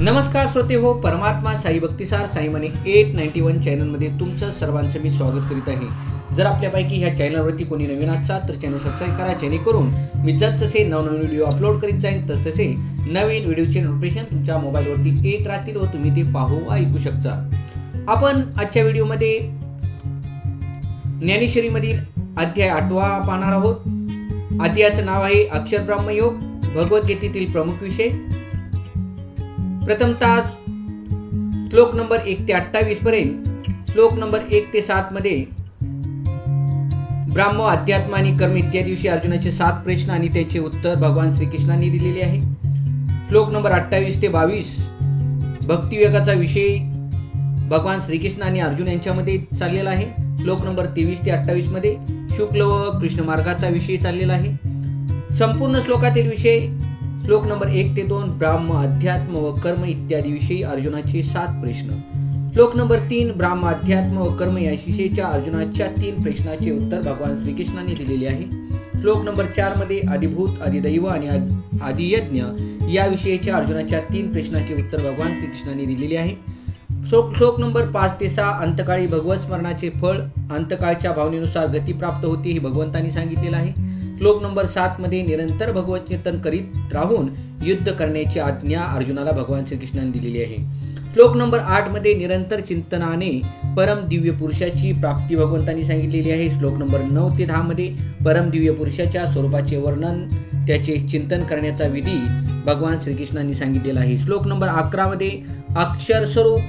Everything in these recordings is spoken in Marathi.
नमस्कार श्रोते हो, परमात्मा साई भक्तिसार साई मनी 891 चॅनलमध्ये तुमचं सर्वांचं मी स्वागत करीत आहे। जर आपल्यापैकी ह्या चॅनलवरती कोणी नवीन असाल तर चॅनल सबस्क्राईब करा, जेणेकरून मी जसे नवनवीन व्हिडिओ अपलोड करीत जाईन तसे नवीन व्हिडिओचे नोटिफिकेशन तुमच्या मोबाईलवरती येत राहतील व तुम्ही ते पाहू ऐकू शकता। आपण आजच्या व्हिडिओमध्ये ज्ञानेश्वरीमधील अध्याय 8वा पाहणार आहोत। अध्यायाचं नाव आहे अक्षर ब्रह्मयोग, भगवद्गीतेतील प्रमुख विषय। प्रथमतः श्लोक नंबर 1 ते 28 पर्यंत, श्लोक नंबर 1 ते 7 मध्ये ब्रह्म, अध्यात्म आणि कर्म इत्यादी विषयी अर्जुनाचे 7 प्रश्न आणि त्याचे उत्तर भगवान श्रीकृष्णांनी दिलेले आहे। श्लोक नंबर 28 ते 22 भक्तियोगाचा विषय भगवान श्रीकृष्ण आणि अर्जुन यांच्यामध्ये चाललेला आहे। श्लोक नंबर 23 ते 28 मध्ये शुक्ल व कृष्ण मार्गाचा विषय चाललेला आहे। संपूर्ण श्लोकातील विषय श्लोक नंबर 1 ते 2 ब्रह्म, अध्यात्म व कर्म इत्यादी विषयी अर्जुनाचे 7 प्रश्न। श्लोक नंबर 3 ब्रह्म, अध्यात्म व कर्म या विषयीच्या अर्जुनाच्या 3 प्रश्नाचे उत्तर भगवान श्रीकृष्णांनी दिलेले आहे। श्लोक नंबर 4 मध्ये अधिभूत, अधिदैव आणि अधियज्ञ या विषयीच्या अर्जुनाच्या 3 प्रश्नाचे उत्तर भगवान श्रीकृष्णांनी दिलेले आहे। श्लोक नंबर 5 ते 6 अंतकाळी भगवत स्मरणाचे फळ, अंतकाळच्या भावनेनुसार गती प्राप्त होते हे भगवंतांनी सांगितलेलं आहे। श्लोक नंबर 7 मध्ये निरंतर भगवत चिंतन करीत राहून युद्ध करण्याची आज्ञा अर्जुनाला भगवान श्रीकृष्णांनी दिलेली आहे। श्लोक नंबर 8 मध्ये निरंतर चिंतनाने परम दिव्य पुरुषाची प्राप्ती भगवंतांनी सांगितलेली आहे। श्लोक नंबर 9 ते 10 मध्ये परम दिव्य पुरुषाच्या स्वरूपाचे वर्णन, त्याचे चिंतन करण्याचा विधी भगवान श्रीकृष्णांनी सांगितलेला आहे। श्लोक नंबर 11 मध्ये अक्षर स्वरूप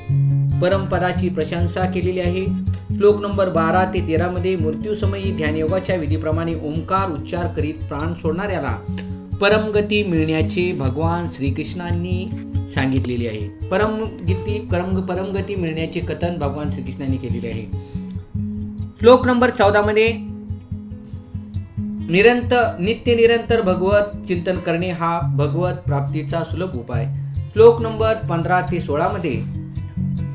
परमपदाची प्रशंसा केलेली आहे। श्लोक नंबर 12 ते 13 मध्ये मृत्यूसमयी ध्यानयोगाच्या विधीप्रमाणे ओंकार उच्चार करीत प्राण सोडणाऱ्याला परमगती मिळण्याचे भगवान श्रीकृष्णांनी सांगितलेले आहे। परमगती मिळण्याचे कथन भगवान श्रीकृष्णांनी केलेले आहे। श्लोक नंबर 14 मध्ये नित्य निरंतर भगवत चिंतन करणे हा भगवत प्राप्तीचा सुलभ उपाय। श्लोक नंबर 15 ते 16 मध्ये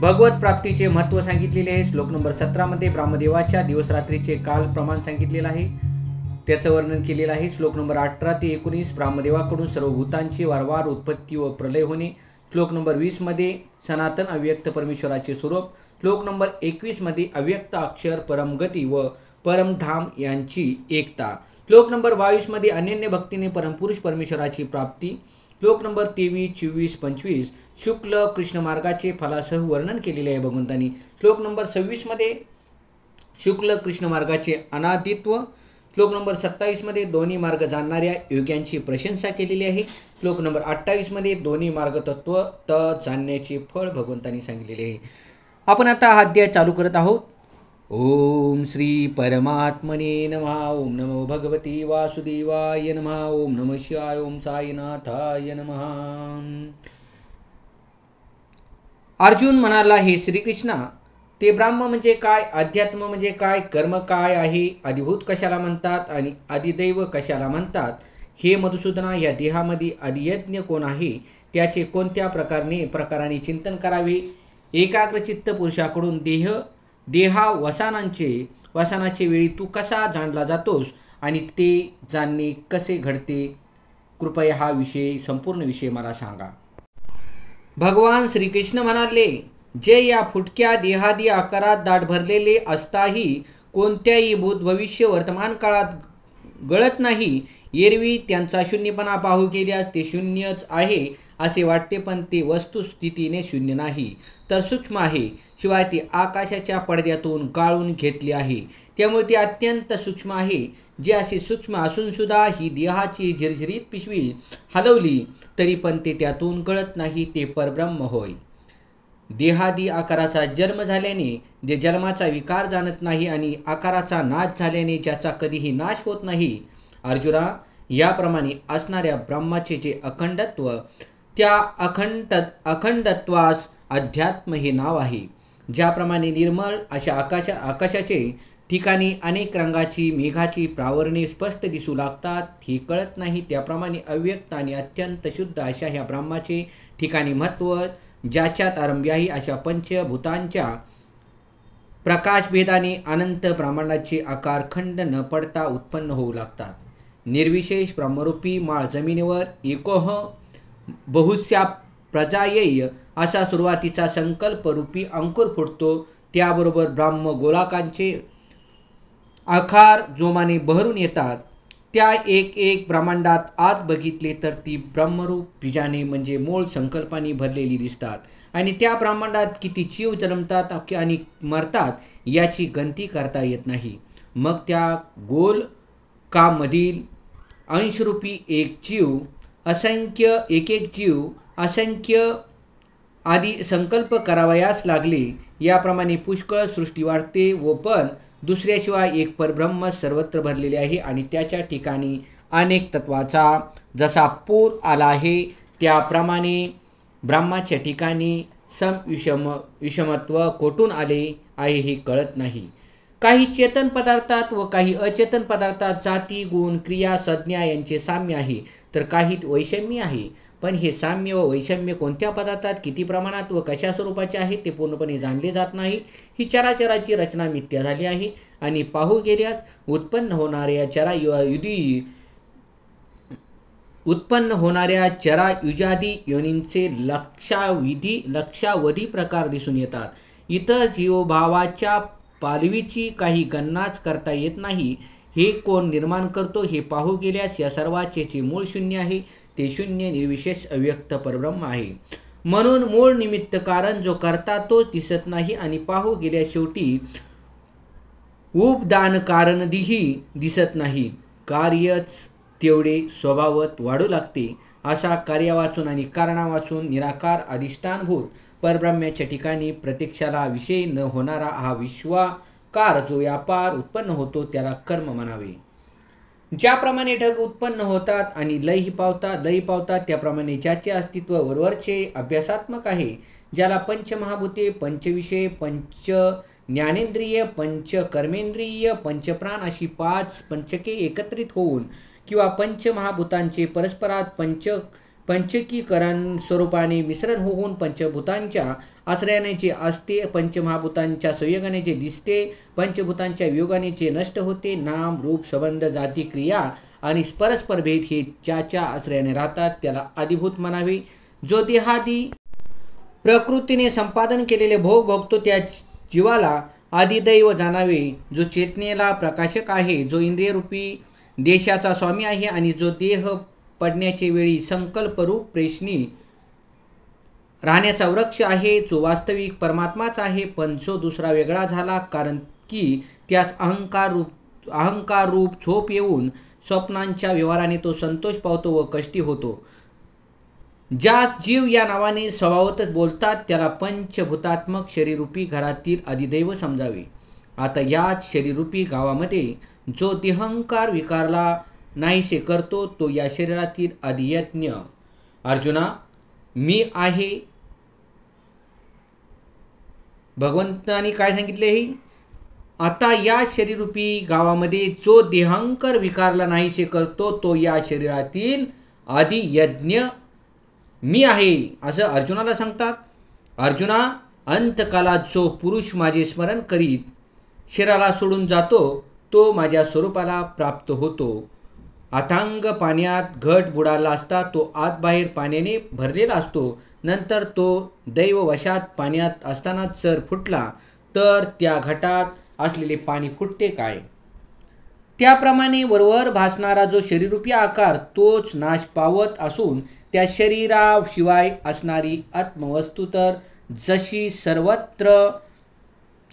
भगवत प्राप्तीचे महत्त्व सांगितलेले आहे। श्लोक नंबर 17 मध्ये ब्रह्मदेवाच्या दिवस रात्रीचे काल प्रमाण सांगितलेलं आहे, त्याचं वर्णन केलेलं आहे। श्लोक नंबर 18 ते 19 ब्रह्मदेवाकडून सर्व भूतांची वारंवार उत्पत्ती व प्रलय होणे। श्लोक नंबर 20 मध्ये सनातन अव्यक्त परमेश्वराचे स्वरूप। श्लोक नंबर 21 मध्ये अव्यक्त अक्षर, परमगती व परमधाम यांची एकता। श्लोक नंबर 22 मध्ये अनन्य भक्तीने परमपुरुष परमेश्वराची प्राप्ती। श्लोक नंबर 23, 24, 25 शुक्ल कृष्ण मार्गाचे फलासह वर्णन केलेले आहे भगवंतांनी। श्लोक नंबर 26 मध्ये शुक्ल कृष्ण मार्गाचे अनादित्व। श्लोक नंबर 27 मध्ये दोन्ही मार्ग जाणणाऱ्या योग्यांची प्रशंसा केलेली आहे। श्लोक नंबर 28 मध्ये दोन्ही मार्ग तत्व जाणण्याचे फळ भगवंतांनी सांगितलेले आहे। आपण आता हा अध्याय चालू करत आहोत। ओम श्री परमात्मने नमः। ओम नमो भगवती वासुदेवाय नमः। ओम नमः शिवाय। ओम साईनाथाय नमः। अर्जुन म्हणाला, हे श्रीकृष्णा, ते ब्रह्म म्हणजे काय, अध्यात्म म्हणजे काय, कर्म काय आहे, अधिभूत कशाला म्हणतात आणि अधिदैव कशाला म्हणतात, हे मधुसूदना, या देहामध्ये अधियज्ञ कोण आहे, त्याचे कोणत्या प्रकाराने चिंतन करावे। एकाग्रचित्त पुरुषाकडून वसानाचे वेळी तू कसा जाणला जातोस आणि ते जाणणे कसे घडते, कृपया हा संपूर्ण विषय मला सांगा। भगवान श्रीकृष्ण म्हणाले, जे या फुटक्या देहादी आकारात दाट भरलेले असताही कोणत्याही भूत भविष्य वर्तमान काळात गळत नाही, एरवी त्यांचा शून्यपणा पाहू केल्यास ते शून्यच आहे असे वाटते, पण ते वस्तुस्थितीने शून्य नाही, तर सूक्ष्म आहे। शिवाय ते आकाशाच्या पडद्यातून गाळून घेतले आहे, त्यामुळे ते अत्यंत सूक्ष्म आहे। जे असे सूक्ष्म असून सुद्धा ही देहाची झिरझिरीत पिशवी हलवली तरी पण ते त्यातून गळत नाही, ते परब्रह्म होय। देहादी आकाराचा जन्म झाल्याने जे जन्माचा विकार जाणत नाही आणि आकाराचा नाश झाल्याने ज्याचा कधीही नाश होत नाही, अर्जुना, याप्रमाणे असणाऱ्या ब्रह्माचे जे अखंडत्व, त्या अखंडत्वास अध्यात्म हे नाव आहे। ज्याप्रमाणे निर्मळ अशा आकाशाचे ठिकाणी अनेक रंगाची मेघाची प्रावरणे स्पष्ट दिसू लागतात, हे कळत नाही, त्याप्रमाणे अव्यक्त आणि अत्यंत शुद्ध अशा ह्या ब्रह्माचे ठिकाणी महत्त्व, ज्याच्यात आरंभी आहे अशा पंचभूतांच्या प्रकाशभेदाने अनंत ब्रह्मांडाचे आकार खंड न पडता उत्पन्न होऊ लागतात। निर्विशेष ब्रह्मरूपी माळ जमिनीवर एकोह बहुस्या प्रजायेय असा सुरुवातीचा संकल्परूपी अंकुर फुटतो. त्याबरोबर ब्राह्म गोलाकांचे आकार जोमाने बहरून येतात. त्या एक एक ब्रह्मांडात आत बघितले तर ती ब्रह्मरूप बीजाने म्हणजे मूळ संकल्पांनी भरलेली दिसतात. आणि त्या ब्रह्मांडात किती जीव जन्मतात आणि मरतात याची गणती करता येत नाही. मग त्या गोलकामधील अंशरूपी एक जीव असंख्य एक एक जीव असंख्य आदी संकल्प करावयास लागले. याप्रमाणे पुष्कळ सृष्टी वाढते व पण दुसऱ्याशिवाय एक परब्रह्म सर्वत्र भरलेले आहे आणि त्याच्या ठिकाणी अनेक तत्वाचा जसा पूर आला आहे त्याप्रमाणे ब्रह्माच्या ठिकाणी विषमत्व कोठून आले आहे हे कळत नाही. काही चेतन पदार्थात व काही अचेतन पदार्थात जाती गुण क्रिया संज्ञा यांचे साम्य आहे तर काहीत वैषम्य आहे. पण हे साम्य व वैषम्य कोणत्या पदार्थात किती प्रमाणात व कशा स्वरूपाचे आहे ते पूर्णपणे जाणले जात नाही. ही चराचराची रचना मिथ्या झाली आहे आणि पाहू गेल्यास उत्पन्न होणाऱ्या चरायुजादी योनींचे लक्षावधी प्रकार दिसून येतात. इतर जीवभावाच्या पालवीची काही गणनाच करता येत नाही. हे कोण निर्माण करतो हे पाहू गेल्यास या सर्वाचे जे मूळ शून्य आहे ते शून्य निर्विशेष अव्यक्त परब्रह्म आहे. म्हणून मूळ निमित्त कारण जो करता तो दिसत नाही आणि पाहू गेल्यास शेवटी उपदान कारणही दिसत नाही. कार्यच तेवढे स्वभावत वाढू लागते. असा कार्य वाचून आणि कारणा वाचून निराकार अधिष्ठानभूत परब्रह्माच्या ठिकाणी प्रत्यक्षाला विषय न होणारा हा विश्वाकार जो व्यापार उत्पन्न होतो त्याला कर्म म्हणावे. ज्याप्रमाणे ढग उत्पन्न होतात आणि लय पावतात त्याप्रमाणे ज्याचे अस्तित्व वरवरचे अभ्यासात्मक आहे, ज्याला पंचमहाभूते पंचविषय पंच ज्ञानेंद्रिय पंचकर्मेंद्रिय पंचप्राण अशी 5 पंचके एकत्रित होऊन किंवा पंचमहाभूतांचे परस्परात पंचकीकरण स्वरूपाने मिश्रण होऊन पंचभूतांच्या आश्रयाने जे असते, पंचमहाभूतांच्या संयोगाने जे दिसते, पंचभूतांच्या वियोगाने जे नष्ट होते, नाम रूप संबंध जाती क्रिया आणि परस्पर भेद हे ज्याच्या आश्रयाने राहतात त्याला आदिभूत म्हणावे. जो देहादी प्रकृतीने संपादन केलेले भोग भोगतो त्या जीवाला आदिदैव जाणावे. जो चेतनेला प्रकाशक आहे, जो इंद्रियरूपी देशाचा स्वामी आहे आणि जो देह पडण्याचे वेळी संकल्परूप प्रेषणी राहण्याचा वृक्ष आहे, जो वास्तविक परमात्माच आहे पण जो दुसरा वेगळा झाला कारण की त्यास अहंकार रूप झोप येऊन स्वप्नांच्या व्यवहाराने तो संतोष पावतो व कष्टी होतो. ज्यास जीव या नावाने स्वभावतच बोलतात त्याला पंचभूतात्मक शरीरूपी घरातील अधिदैव समजावे. आता याच शरीरूपी गावामध्ये जो देहंकार विकारला नाहीसे करतो तो या शरीरातील अधियज्ञ. अर्जुना, मी आहे. भगवंतानी काय सांगितले? आता या शरीरूपी गावामध्ये जो देहांकार विकारला नाहीसे करतो तो या शरीरातील अधियज्ञ मी आहे असं अर्जुनाला सांगतात. अर्जुना, अंतकालात जो पुरुष माझे स्मरण करीत शरीराला सोडून जातो तो माझ्या स्वरूपाला प्राप्त होतो. अथांग पाण्यात घट बुडाला असता तो आत बाहेर पाण्याने भरलेला असतो. नंतर तो दैववशात पाण्यात असताना जर फुटला तर त्या घटात असलेले पाणी फुटते काय? त्याप्रमाणे वरवर भासणारा जो शरीरूपी आकार तोच नाश पावत असून त्या शरीराशिवाय असणारी आत्मवस्तू तर जशी सर्वत्र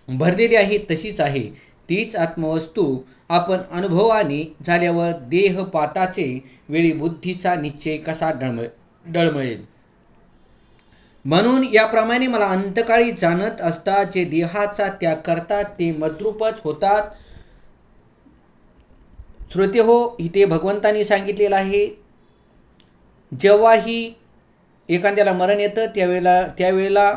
भरलेली आहे तशीच आहे. तीच आत्मवस्तू आपण अनुभवाने झाल्यावर देहपाताचे वेळी बुद्धीचा निश्चय कसा डळमळेल. म्हणून याप्रमाणे मला अंतकाळी जाणत असता जे देहाचा त्याग करतात ते मद्रूपच होतात. श्रोते हो, इथे भगवंतांनी सांगितलेलं आहे जेव्हाही एखाद्याला मरण येतं त्यावेळेला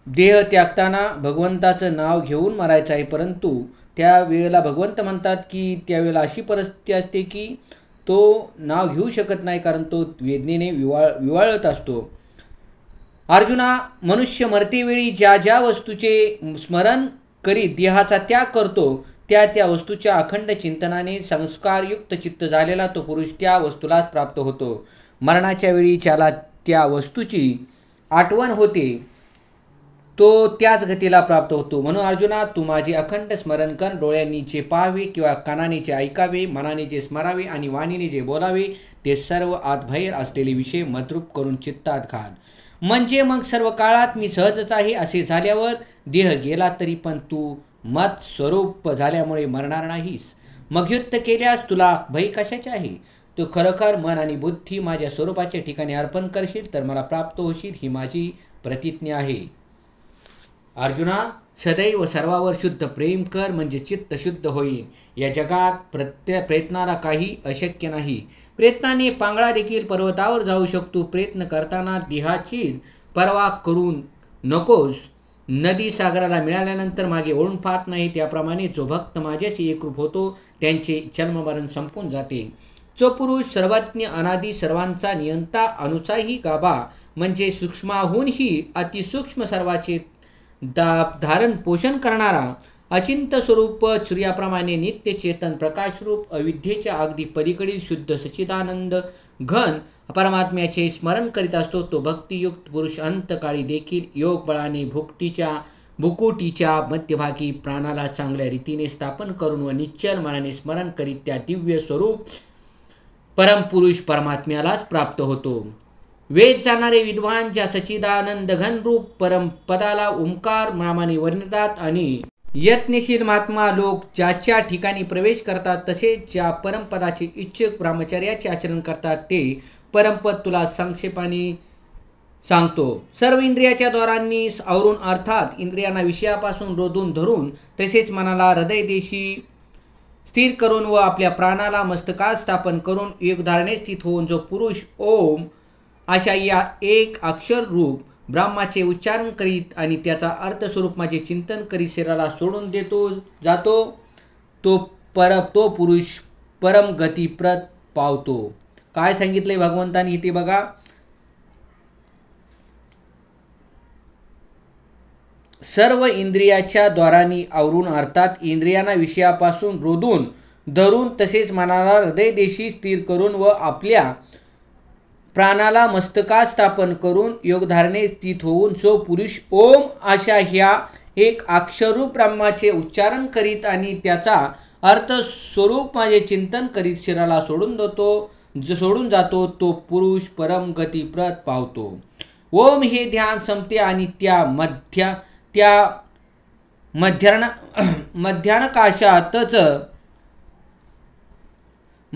देह त्यागताना भगवंताचं नाव घेऊन मरायचं आहे. परंतु त्यावेळेला भगवंत म्हणतात की त्यावेळेला अशी परिस्थिती असते की तो नाव घेऊ शकत नाही कारण तो वेदनेने विवाळत असतो. अर्जुना, मनुष्य मरतेवेळी ज्या ज्या वस्तूचे स्मरण करीत देहाचा त्याग करतो त्या वस्तूच्या अखंड चिंतनाने संस्कारयुक्त चित्त झालेला तो पुरुष त्या वस्तूला प्राप्त होतो. मरणाच्या वेळी ज्याला त्या वस्तूची आठवण होते तो त्याच गतीला प्राप्त होतो. म्हणून अर्जुना, तू माझे अखंड स्मरण कर. डोळ्यांनी जे पाहावे किंवा कानाने जे ऐकावे, मनाने जे स्मरावे आणि वाणीने जे बोलावे ते सर्व आतबाहेर असलेले विषय मद्रूप करून चित्तात घाल. म्हणजे मग सर्व काळात मी सहजच आहे असे झाल्यावर देह गेला तरी पण तू मत स्वरूप झाल्यामुळे मरणार नाहीस. मग युद्ध केल्यास तुला भय कशाचे आहे? तू खरोखर मन आणि बुद्धी माझ्या स्वरूपाच्या ठिकाणी अर्पण करशील तर मला प्राप्त होशील, ही माझी प्रतिज्ञा आहे. अर्जुना, सदैव सर्वावर शुद्ध प्रेम कर म्हणजे चित्त शुद्ध होईल. या जगात प्रयत्नाला काही अशक्य नाही. प्रयत्नाने पांगळा देखील पर्वतावर जाऊ शकतो. प्रयत्न करताना देहाचीच पर्वा करून नकोस. नदी सागराला मिळाल्यानंतर मागे ओढून पाहत नाही, त्याप्रमाणे जो भक्त माझ्याशी एकरूप होतो त्यांचे जन्ममरण संपून जाते. जो पुरुष सर्वज्ञ, अनादी, सर्वांचा नियंता, अनुसाही गाभा म्हणजे सूक्ष्माहूनही अतिसूक्ष्म सर्वाचे धारण पोषण करणारा, अचिंत स्वरूप सूर्याप्रमाणे नित्य चेतन प्रकाशरूप, अविद्येच्या अगदी पलीकडील शुद्ध सच्चिदानंद घन परमात्म्याचे स्मरण करीत असतो, तो भक्तियुक्त पुरुष अंतकाळी देखील योग बळाने भुकुटीच्या मध्यभागी प्राणाला चांगल्या रीतीने स्थापन करून व निश्चल मनाने स्मरण करीत त्या दिव्य स्वरूप परमपुरुष परमात्म्यालाच प्राप्त होतो. वेद जाणारे विद्वान ज्या सच्चिदानंद घन रूप परमपदाला ओंकार नामाने वर्णितात आणि यत्नशील महात्मा लोक ज्याच्या ठिकाणी प्रवेश करतात तसेच ज्या परमपदाचे इच्छुक ब्रह्मचर्याचे आचरण करतात ते परमपद तुला संक्षेपाने सांगतो. सर्व इंद्रियाच्या द्वारांनी आवरून अर्थात इंद्रियांना विषयापासून रोधून धरून तसेच मनाला हृदयदेशी स्थिर करून व आपल्या प्राणाला मस्तकात स्थापन करून योगधारणे स्थित होऊन जो पुरुष ओम अशा या एक अक्षर रूप ब्रह्माचे उच्चारण करीत आणि त्याचा अर्थस्वरूप माझे चिंतन करीत शरीराला सोडून जातो तो पुरुष परम गतिप्रत पावतो. काय सांगितलंय भगवंतानी इथे बघा. सर्व इंद्रियाच्या द्वारांनी आवरून अर्थात इंद्रियांना विषयापासून रोधून धरून तसेच मनाला हृदयदेशी स्थिर करून व आपल्या प्राणाला मस्तकात स्थापन करून योगधारणे स्थित होऊन जो पुरुष ओम अशा ह्या एक अक्षरूप ब्रह्माचे उच्चारण करीत आणि त्याचा अर्थ स्वरूप माझे चिंतन करीत शरीराला सोडून जातो तो पुरुष परम गतिप्रत पावतो. ओम हे ध्यान संपते आणि त्या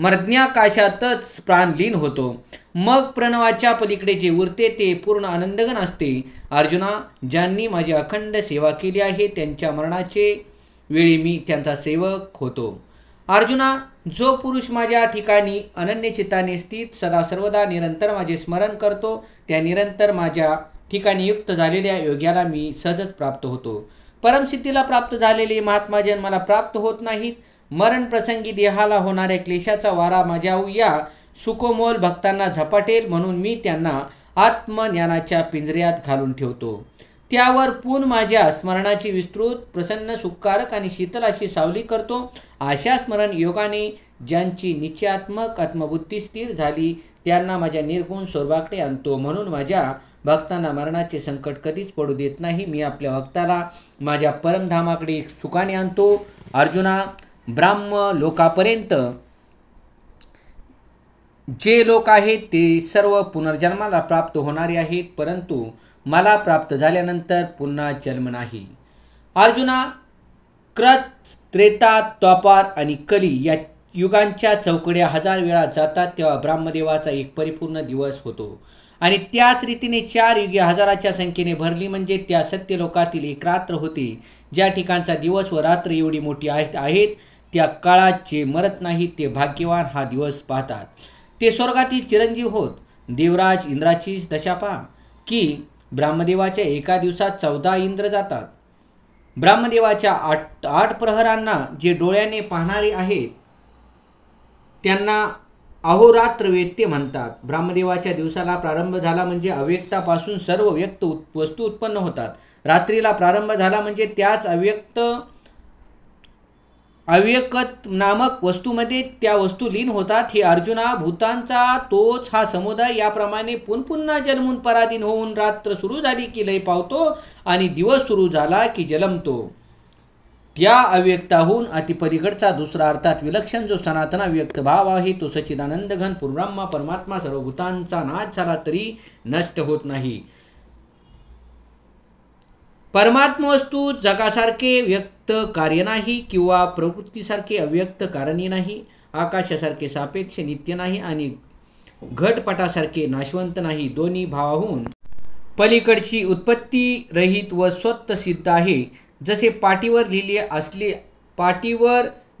मध्याकाशातच प्राण लीन होतो. मग प्रणवाच्या पलीकडे जे उरते ते पूर्ण आनंदघन असते. अर्जुना, ज्यांनी माझी अखंड सेवा केली आहे त्यांच्या मरणाचे वेळी मी त्यांचा सेवक होतो. अर्जुना, जो पुरुष माझ्या ठिकाणी अनन्यचित्ताने स्थित सदा सर्वदा निरंतर माझे स्मरण करतो त्या निरंतर माझ्या ठिकाणी युक्त झालेल्या योग्याला मी सहजच प्राप्त होतो. परमसिद्धीला प्राप्त झालेले महात्माजन मला प्राप्त होत नाहीत. मरण प्रसंगी देहाला होणाऱ्या क्लेशाचा वारा माझ्या या सुकोमोल भक्तांना झपाटेल म्हणून मी त्यांना आत्मज्ञानाच्या पिंजऱ्यात घालून ठेवतो. त्यावर पुन माझ्या स्मरणाची विस्तृत, प्रसन्न, सुखकारक आणि शीतल अशी सावली करतो. अशा स्मरण योगाने ज्यांची निश्चयात्मक आत्मबुद्धी स्थिर झाली त्यांना माझ्या निर्गुण स्वरूपाकडे आणतो. म्हणून माझ्या भक्तांना मरणाचे संकट कधीच पडू देत नाही. मी आपल्या भक्ताला माझ्या परमधामाकडे सुखाने आणतो. अर्जुना, ब्राह्म लोकापर्यंत जे लोक आहेत ते सर्व पुनर्जन्माला प्राप्त होणारे आहेत, परंतु मला प्राप्त झाल्यानंतर पुन्हा जन्म नाही. अर्जुना, कृत, त्रेता, द्वापार आणि कली या युगांच्या चौकड्या 1000 वेळा जातात तेव्हा ब्रह्मदेवाचा एक परिपूर्ण दिवस होतो आणि त्याच रीतीने 4 युगे 1000च्या संख्येने भरली म्हणजे त्या सत्यलोकातील एक रात्र होते. ज्या ठिकाणचा दिवस व रात्र एवढी मोठी आहेत त्या काळात जे मरत नाहीत ते भाग्यवान हा दिवस पाहतात. ते स्वर्गातील चिरंजीव होत. देवराज इंद्राचीच दशा पहा की ब्रह्मदेवाच्या एका दिवसात 14 इंद्र जातात. ब्रह्मदेवाच्या 8 प्रहरांना जे डोळ्याने पाहणारे आहेत त्यांना अहोरात्र वेत्य म्हणतात. ब्रह्मदेवाच्या दिवसाला प्रारंभ झाला म्हणजे अव्यक्तापासून सर्व व्यक्त वस्तू उत्पन्न होतात. रात्रीला प्रारंभ झाला म्हणजे त्याच अव्यक्त अव्यक्त नामक वस्तूमध्ये त्या वस्तू लीन होतात. हे अर्जुना, भूतांचा तोच हा समुदाय याप्रमाणे पुन्हा जन्मून पराधीन होऊन रात्र सुरू झाली की लय पावतो आणि दिवस सुरू झाला की जन्मतो. त्या अव्यक्ताहून अतिपलीकडचा दुसरा अर्थात विलक्षण जो सनातन अव्यक्त भाव आहे तो सच्चिदानंद घन पूर्णब्रह्म परमात्मा सर्वभूतांचा नाश झाला तरी नष्ट होत नाही. परमात्म वस्तू जगासारखे व्यक्त कार्य नाही किंवा प्रवृत्तीसारखे अव्यक्त कारणही नाही. आकाशासारखे सापेक्ष नित्य नाही आणि घटपटासारखे नाशवंत नाही. दोन्ही भावाहून पलीकडची उत्पत्ती रहित व स्वतः सिद्ध आहे. जसे पाटीवर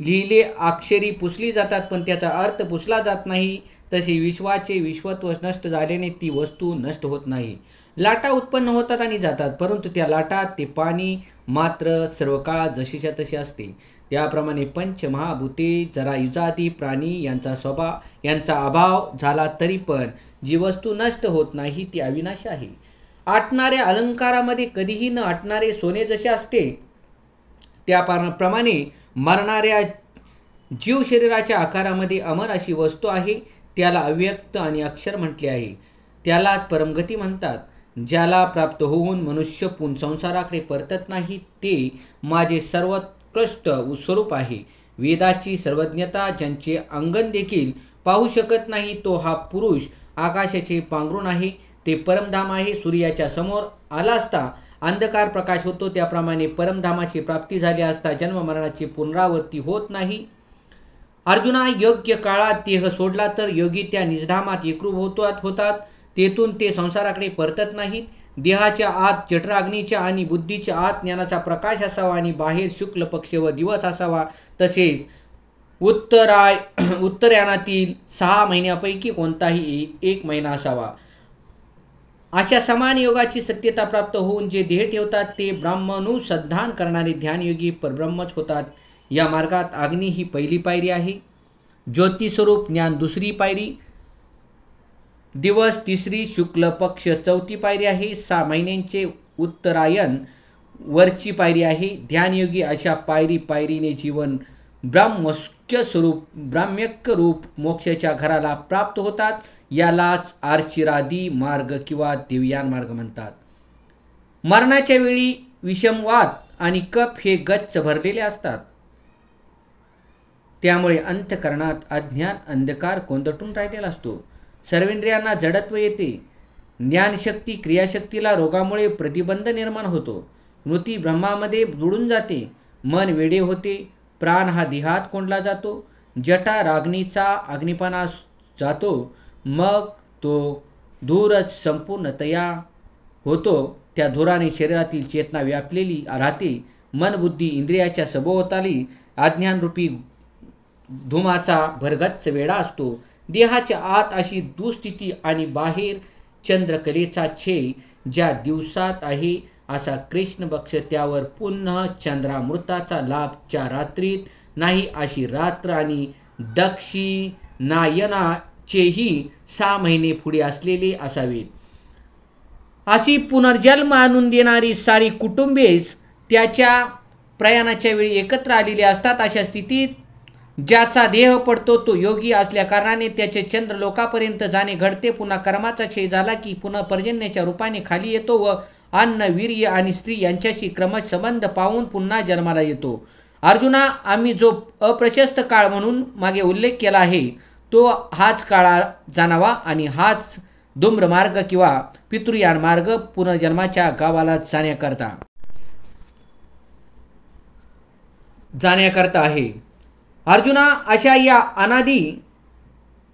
लिहिले अक्षरी पुसली जातात पण त्याचा अर्थ पुसला जात नाही, तसे विश्वाचे विश्वत्व नष्ट झाल्याने ती वस्तू नष्ट होत नाही. लाटा उत्पन्न होतात आणि जातात, परंतु त्या लाटात ते पाणी मात्र सर्व काळ जशीच्या तशी असते. त्याप्रमाणे पंचमहाभूते जरा युजादी प्राणी यांचा अभाव झाला तरी पण जी वस्तू नष्ट होत नाही ती अविनाशी आहे. आटणाऱ्या अलंकारामध्ये कधीही न आटणारे सोने जसे असते त्याप्रमाणे मरणाऱ्या जीव शरीराच्या आकारामध्ये अमर अशी वस्तू आहे. त्याला अव्यक्त आणि अक्षर म्हटले आहे. त्यालाच परमगती म्हणतात. ज्याला प्राप्त होऊन मनुष्य संसाराकडे परतत नाही ते माझे सर्वोत्कृष्ट स्वरूप आहे. वेदाची सर्वज्ञता ज्यांचे अंगण देखील पाहू शकत नाही तो हा पुरुष आकाशाचे पांघरूण आहे. ते परमधाम आहे. सूर्याच्या समोर आला असता अंधकार प्रकाश होतो त्याप्रमाणे परमधामाची प्राप्ती झाली असता जन्म मरणाची पुनरावृत्ती होत नाही. अर्जुना, योग्य काळात देह सोडला तर योगी त्या निजधामात एकरूप होतात. तेथून ते संसाराकडे परतत नाहीत. देहाच्या आत जठराग्नीच्या आणि बुद्धीच्या आत ज्ञानाचा प्रकाश असावा आणि बाहेर शुक्ल पक्ष व दिवस असावा. तसेच उत्तरायणातील 6 महिन्यापैकी कोणताही एक महिना असावा. अशा समान योगाची सत्यता प्राप्त होऊन जे देह ठेवतात ते ब्राह्मणुसंधान करणारे ध्यानयोगी परब्रह्मच होतात. या मार्गात अग्नी ही पहिली पायरी आहे, ज्योतिस्वरूप ज्ञान दुसरी पायरी, दिवस तिसरी, शुक्ल पक्ष चौथी पायरी आहे, 6 महिन्यांचे उत्तरायण वरची पायरी आहे. ध्यानयोगी अशा पायरीने जीवन ब्राह्म्यक रूप मोक्षाच्या घराला प्राप्त होतात. यालाच आर्चिरादी मार्ग किंवा दिव्यान मार्ग म्हणतात. मरणाच्या वेळी विषमवात आणि कफ हे गच्च भरलेले असतात. त्यामुळे अंतःकरणात अज्ञान अंधकार कोंदटून राहिलेला असतो. सर्वेंद्रियांना जडत्व येते. ज्ञानशक्ती क्रियाशक्तीला रोगामुळे प्रतिबंध निर्माण होतो. स्मृती ब्रह्मामध्ये बुडून जाते. मन वेडे होते. प्राण हा देहात कोंडला जातो. जटा रागणीचा अग्निपणा जातो. मग तो धूरच संपूर्णतया होतो. त्या धुराने शरीरातील चेतना व्यापलेली राहते. मन बुद्धी इंद्रियाच्या सभोवताली अज्ञानरूपी धुमाचा भरगच्च वेढा असतो. देहाच्या आत अशी दुस्थिती आणि बाहेर चंद्रकलेचा छेय ज्या दिवसात आहे असा कृष्ण पक्ष, त्यावर पुन्हा चंद्रामृताचा लाभ ज्या रात्रीत नाही अशी रात्र आणि दक्षिणायनाचेही 6 महिने पुढे असलेले असावेत. अशी पुनर्जन्म आणून देणारी सारी कुटुंबेच त्याच्या प्रयाणाच्या वेळी एकत्र आलेली असतात. अशा स्थितीत ज्याचा देह पडतो तो योगी असल्या कारणाने त्याचे चंद्रलोकापर्यंत जाणे घडते. पुन्हा कर्माचा क्षय झाला की पुन्हा पर्जन्याच्या रूपाने खाली येतो व अन्न, वीर्य आणि स्त्री यांच्याशी क्रमश संबंध पाहून पुन्हा जन्माला येतो. अर्जुना, आम्ही जो अप्रशस्त काळ म्हणून मागे उल्लेख केला आहे तो हाच काळा जाणावा आणि हाच धूम्र मार्ग किंवा पितृयान मार्ग पुनर्जन्माच्या गावाला जाण्याकरता आहे. अर्जुना, अशा या अनादी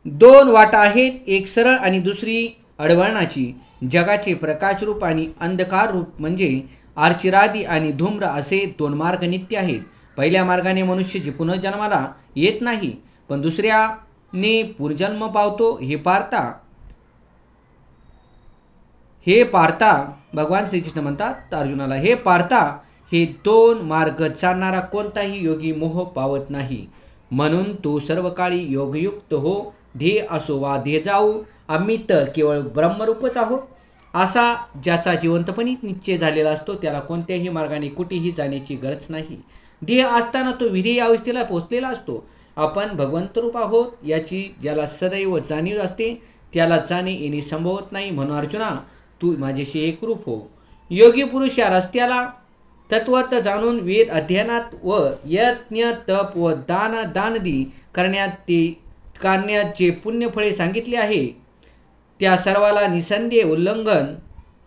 2 वाटा आहेत, एक सरळ आणि दुसरी अडवळणाची. जगाचे प्रकाशरूप आणि अंधकार रूप म्हणजे आर्चिरादी आणि धूम्र असे 2 मार्ग नित्य आहेत. पहिल्या मार्गाने मनुष्य पुनर्जन्माला येत नाही पण दुसऱ्याने पुनर्जन्म पावतो. हे पार्था भगवान श्रीकृष्ण म्हणतात अर्जुनाला, हे पार्था, हे 2 मार्ग जाणणारा कोणताही योगी मोह पावत नाही. म्हणून तू सर्व काळी योगयुक्त हो. ध्येय असो वा ध्येय जाऊ, आम्ही तर केवळ ब्रह्मरूपच आहोत असा ज्याचा जिवंतपणी निश्चय झालेला असतो त्याला कोणत्याही मार्गाने कुठेही जाण्याची गरज नाही. देह असताना तो विधेय अवस्थेला पोचलेला असतो. आपण भगवंत रूप आहोत याची ज्याला सदैव जाणीव असते त्याला जाणे येणे संभवत नाही. म्हणून अर्जुना, तू माझ्याशी एकरूप हो. योगी पुरुष या रस्त्याला तत्वत जाणून वेद अध्ययनात व यज्ञ तप व दानदी करण्यात जे पुण्यफळे सांगितले आहे त्या सर्वाला निसंदेह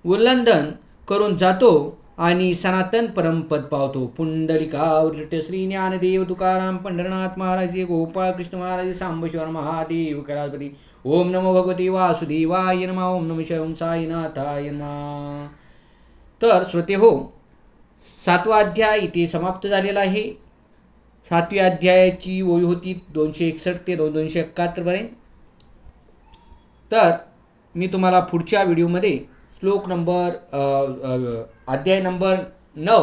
उल्लंघन करून जातो आणि सनातन परमपद पावतो. पुंडलिकावृत श्री ज्ञानदेव तुकाराम पंढरनाथ महाराज गोपाळ कृष्ण महाराज सांबेश्वर महादेव कैलासपती. ओम नमो भगवते वासुदेवाय नमः. ओम नमः शिवाय साईनाथाय नमः. तर श्रोते हो, 7वा अध्याय इथे समाप्त झालेला आहे. 7व्या अध्यायाची ओळी होती 261 ते 271 पर्यंत. तर मी तुम्हाला पुढच्या व्हिडिओमध्ये श्लोक नंबर अध्याय नंबर 9